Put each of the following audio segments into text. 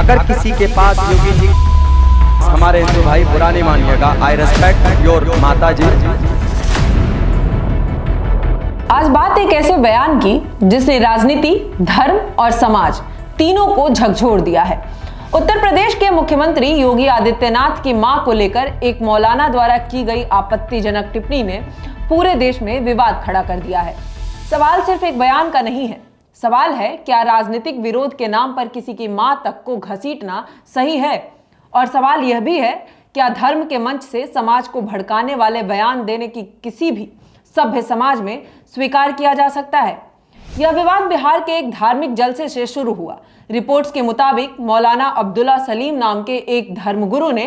अगर किसी के पास योगी जी, हमारे हिंदू भाई बुरा नहीं मानिएगा, आई रेस्पेक्ट योर माता जी। आज बात एक ऐसे बयान की जिसने राजनीति, धर्म और समाज तीनों को झकझोर दिया है। उत्तर प्रदेश के मुख्यमंत्री योगी आदित्यनाथ की मां को लेकर एक मौलाना द्वारा की गई आपत्तिजनक टिप्पणी ने पूरे देश में विवाद खड़ा कर दिया है। सवाल सिर्फ एक बयान का नहीं है, सवाल है क्या राजनीतिक विरोध के नाम पर किसी की मां तक को घसीटना सही है। और सवाल यह भी है, क्या धर्म के मंच से समाज को भड़काने वाले बयान देने की किसी भी सभ्य समाज में स्वीकार किया जा सकता है। यह विवाद बिहार के एक धार्मिक जलसे से शुरू हुआ। रिपोर्ट्स के मुताबिक मौलाना अब्दुल्ला सलीम नाम के एक धर्मगुरु ने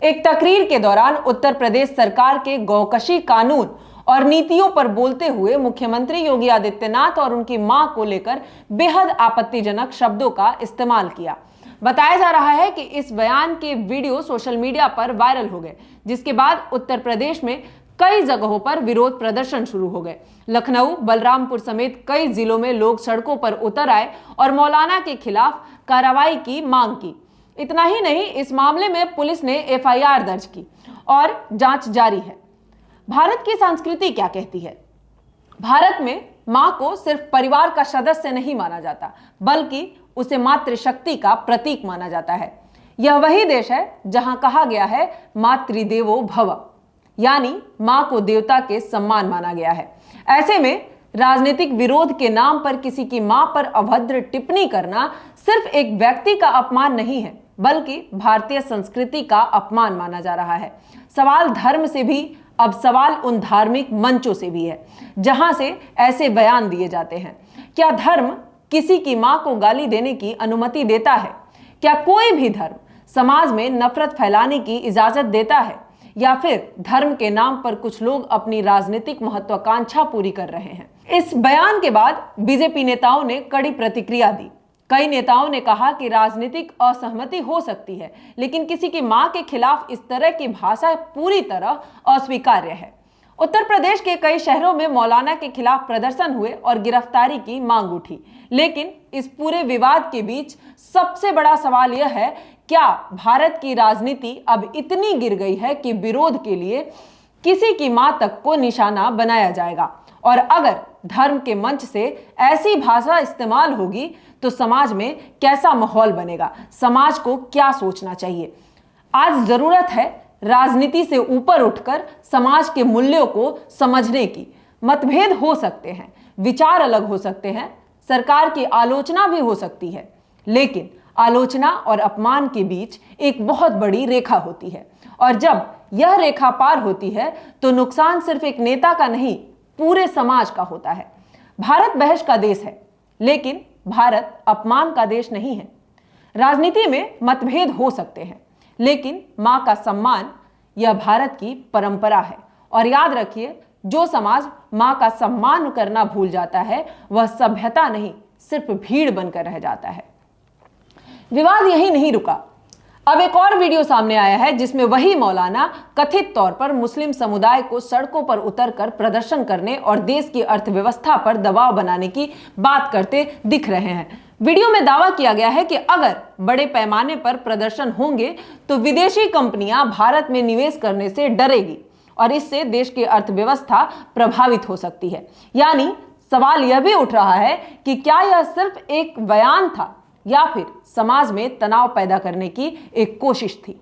एक तकरीर के दौरान उत्तर प्रदेश सरकार के गौकशी कानून और नीतियों पर बोलते हुए मुख्यमंत्री योगी आदित्यनाथ और उनकी मां को लेकर बेहद आपत्तिजनक शब्दों का इस्तेमाल किया। बताया जा रहा है कि इस बयान के वीडियो सोशल मीडिया पर वायरल हो गए, जिसके बाद उत्तर प्रदेश में कई जगहों पर विरोध प्रदर्शन शुरू हो गए। लखनऊ, बलरामपुर समेत कई जिलों में लोग सड़कों पर उतर आए और मौलाना के खिलाफ कार्रवाई की मांग की। इतना ही नहीं, इस मामले में पुलिस ने एफआईआर दर्ज की और जांच जारी है। भारत की संस्कृति क्या कहती है? भारत में मां को सिर्फ परिवार का सदस्य नहीं माना जाता, बल्कि उसे मातृशक्ति का प्रतीक माना जाता है। यह वही देश है जहां कहा गया है मातृदेवो भव, यानी मां को देवता के सम्मान माना गया है। ऐसे में राजनीतिक विरोध के नाम पर किसी की मां पर अभद्र टिप्पणी करना सिर्फ एक व्यक्ति का अपमान नहीं है, बल्कि भारतीय संस्कृति का अपमान माना जा रहा है। सवाल धर्म से भी, अब सवाल उन धार्मिक मंचों से भी है जहां से ऐसे बयान दिए जाते हैं। क्या धर्म किसी की मां को गाली देने की अनुमति देता है? क्या कोई भी धर्म समाज में नफरत फैलाने की इजाजत देता है? या फिर धर्म के नाम पर कुछ लोग अपनी राजनीतिक महत्वाकांक्षा पूरी कर रहे हैं? इस बयान के बाद बीजेपी नेताओं ने कड़ी प्रतिक्रिया दी। कई नेताओं ने कहा कि राजनीतिक असहमति हो सकती है, लेकिन किसी की मां के खिलाफ इस तरह की भाषा पूरी तरह अस्वीकार्य है। उत्तर प्रदेश के कई शहरों में मौलाना के खिलाफ प्रदर्शन हुए और गिरफ्तारी की मांग उठी। लेकिन इस पूरे विवाद के बीच सबसे बड़ा सवाल यह है, क्या भारत की राजनीति अब इतनी गिर गई है कि विरोध के लिए किसी की मां तक को निशाना बनाया जाएगा? और अगर धर्म के मंच से ऐसी भाषा इस्तेमाल होगी तो समाज में कैसा माहौल बनेगा? समाज को क्या सोचना चाहिए? आज जरूरत है राजनीति से ऊपर उठकर समाज के मूल्यों को समझने की। मतभेद हो सकते हैं, विचार अलग हो सकते हैं, सरकार की आलोचना भी हो सकती है, लेकिन आलोचना और अपमान के बीच एक बहुत बड़ी रेखा होती है। और जब यह रेखा पार होती है तो नुकसान सिर्फ एक नेता का नहीं, पूरे समाज का होता है। भारत बहस का देश है, लेकिन भारत अपमान का देश नहीं है। राजनीति में मतभेद हो सकते हैं, लेकिन मां का सम्मान यह भारत की परंपरा है। और याद रखिए, जो समाज मां का सम्मान करना भूल जाता है वह सभ्यता नहीं, सिर्फ भीड़ बनकर रह जाता है। विवाद यही नहीं रुका। अब एक और वीडियो सामने आया है जिसमें वही मौलाना कथित तौर पर मुस्लिम समुदाय को सड़कों पर उतरकर प्रदर्शन करने और देश की अर्थव्यवस्था पर दबाव बनाने की बात करते दिख रहे हैं। वीडियो में दावा किया गया है कि अगर बड़े पैमाने पर प्रदर्शन होंगे तो विदेशी कंपनियां भारत में निवेश करने से डरेगी और इससे देश की अर्थव्यवस्था प्रभावित हो सकती है। यानी सवाल यह भी उठ रहा है कि क्या यह सिर्फ एक बयान था या फिर समाज में तनाव पैदा करने की एक कोशिश थी।